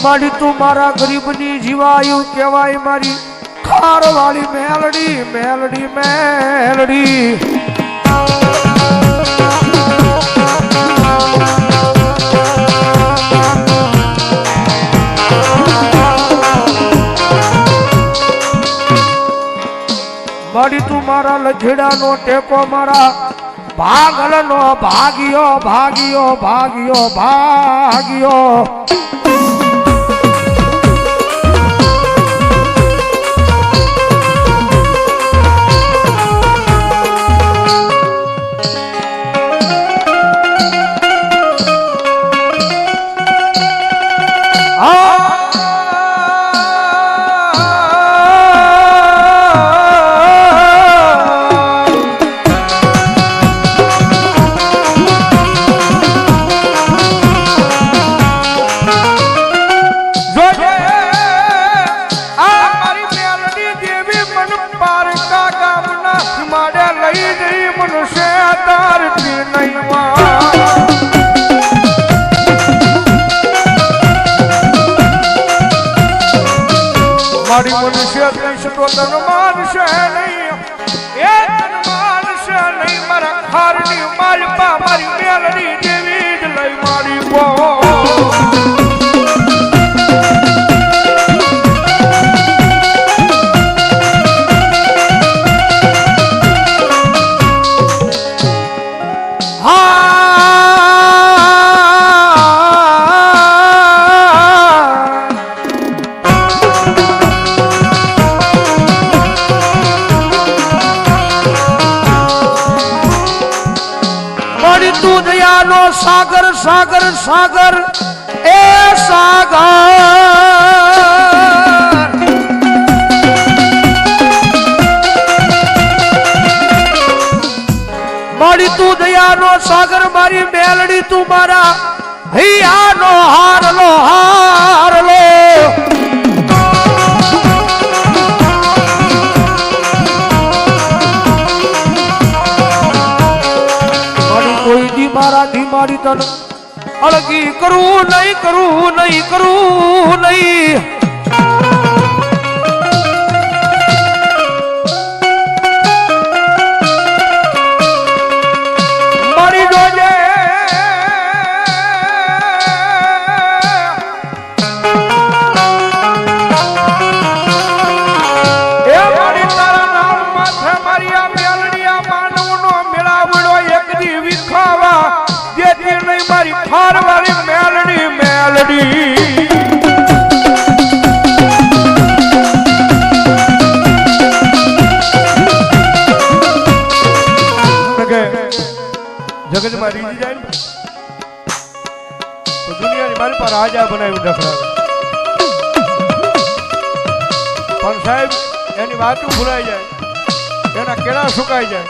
મારી તું મારા ગરીબની જીવાયુ કહેવાય મારી ખાર વાળી મેલડી મેલડી મેલડી મારી તું મારા લજડાનો ટેકો મારા ભાગલનો ભાગ્યો ભાગ્યો ભાગ્યો ભાગ્યો મારી મનુષ્ય તો તન માનશે નહીં એ તન માનશે નહીં મારા ખારની માલપા મારી મેલડી જેવી જ લઈ મારી બો તું દયાનો સાગર સાગર સાગર એ સાગર મારી તું દયાનો સાગર મારી મેલડી તું મારા હૈયાનો હારલો હારલો મારાથી મારી તન અળગી કરું નહીં કરું નહીં કરું નહીં મારી જોજે એ મારી તારા નામ માથે મારી આ મેલડિયા માનવનો મેળાવડો એક દી વિખાવા જેથી નહીં મારી ખાર વાળી મેલડી મેલડી જગતમાં રીજી જાય ને તો દુનિયાની મારી પર રાજા બનાવી રખડાવે પણ સાહેબ એની વાતું ભૂલાઈ જાય એના કેળા સુકાઈ જાય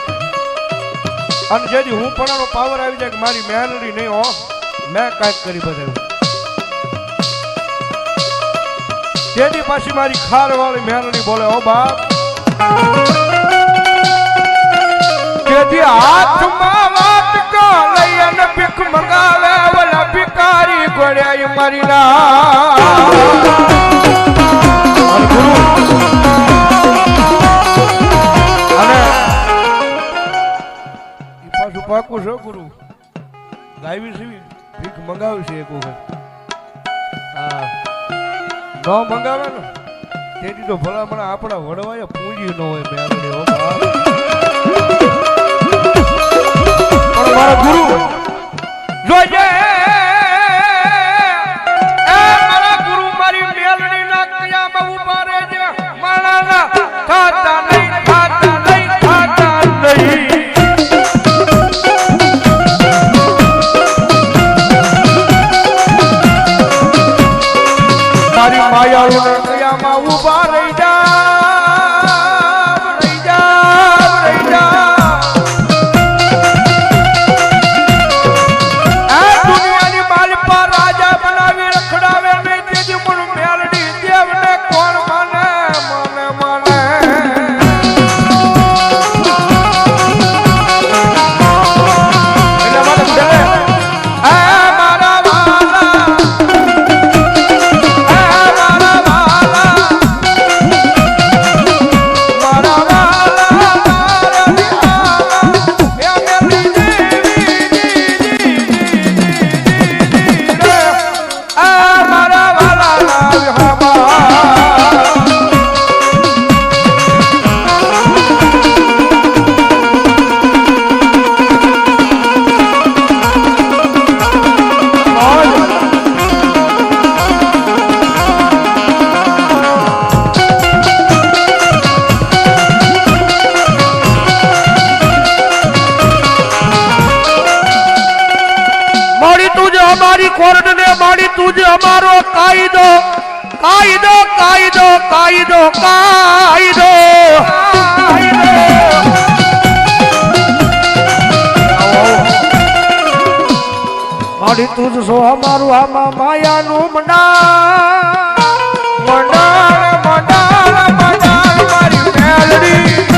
અને જેથી હું પણ પાવર આવી જાય કે મારી મેલડી નહીં હો મેં કાંઈક કરી બતાવ્યું તેની પાછી મારી ખાર વાળી મેલડી બોલે ઓ બાપ તેથી હાથમાં વાત કા લઈ અને ભીખ મંગાવે ઓલા ભિખારી ગોળ્યા મારી ના પાકું છે ગુરુ ગાયવી છે ભીખ મંગાવી છે એક વખત હા ન મંગાવે ને તેથી તો ભલા મને આપણા વડવાય પૂંજી ન હોય મેળવી હો પણ મારા ગુરુ જોજે મારા ગુરુ મારી મેલડી ના કયામાં ઉભા રહેજે માણાના ખાતા નહીં ખાતા નહીં ખાતા નહીં માયાળુને કયામાં ઉભા રહી જાવ રહી જાવ રહી જાવ આ દુનિયાની માલપા રાજા બનાવી રખડાવે નહીં તેથી પણ મેલડી દેવ તું જ અમારો કાયદો કાયદો કાયદો કાયદો કાયદો મારી તું જ છો અમારું આમાં માયાનું મંડાણ મંડાણ મંડાણ મંડાણ મારી મેલડી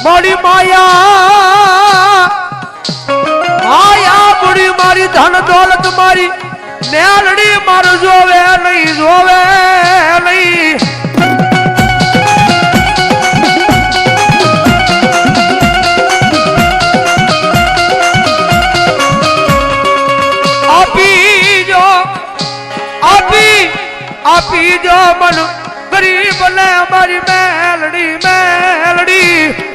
મારી માયા માયા બુડી મારી ધન દોલત મારી નેલડી મારું જોવે નહીં જોવે નહીં આપી જો મન ગરીબ ને મારી મેલડી મેલડી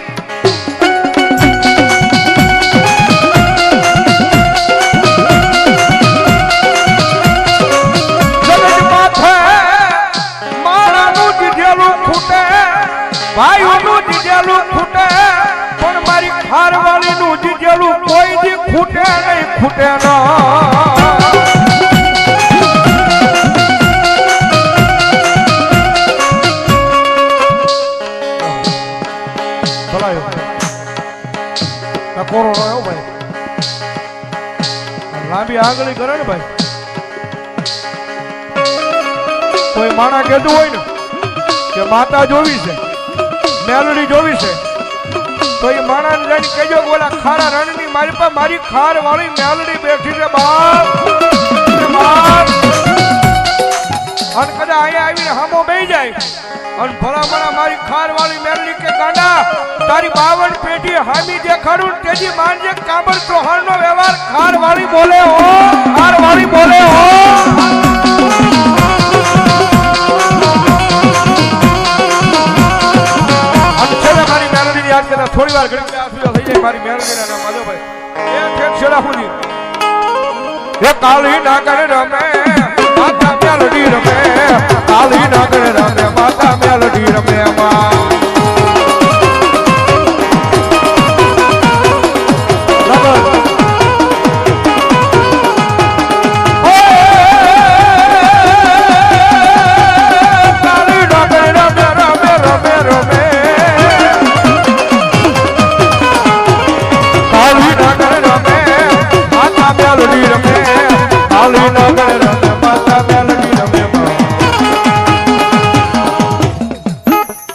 ભાઈઓનું જીજેલું ખૂટે પણ મારી ખારવાળીનું જીજેલું કોઈ દી ખૂટે નહીં ખૂટે ના કોરોનો આવ્યો ભાઈ લાંબી આંગળી કરે ને ભાઈ કોઈ માણા કહેતું હોય ને કે માતા જોવી છે મેલડી જોવી છે તો એ માણાને જઈને કહેજો બોલા ખારા રણની મારી પાસે મારી ખાર વાળી મેલડી બેઠી છે બાપ અને કદાચ અહીંયા આવીને હામો બેહી જાય અને ભલામણા મારી ખાર વાળી મેલડી કે ગાંડા તારી 52 પેઢી હામી દેખાડું તેજી માનજે કાબર ચૌહાણ નો વ્યવહાર ખાર વાળી બોલે હો ખાર વાળી બોલે હો મારી મેલડી યાદ કરતા થોડી વાર ઘડી આસુયા થઈ જાય મારી મેલડી ના માધો ભાઈ એ ઠેક છેડા સુધી એ કાળી ના કરે રમે માતા મેલડી રમે કાળી ના કરે રમે માતા મેલડી રમે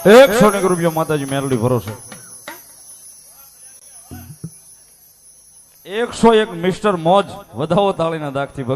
₹100 માતાજી મેલડી ભરોસે 101 મિસ્ટર મોજ વધાવો તાળીના દાગથી ભગવાન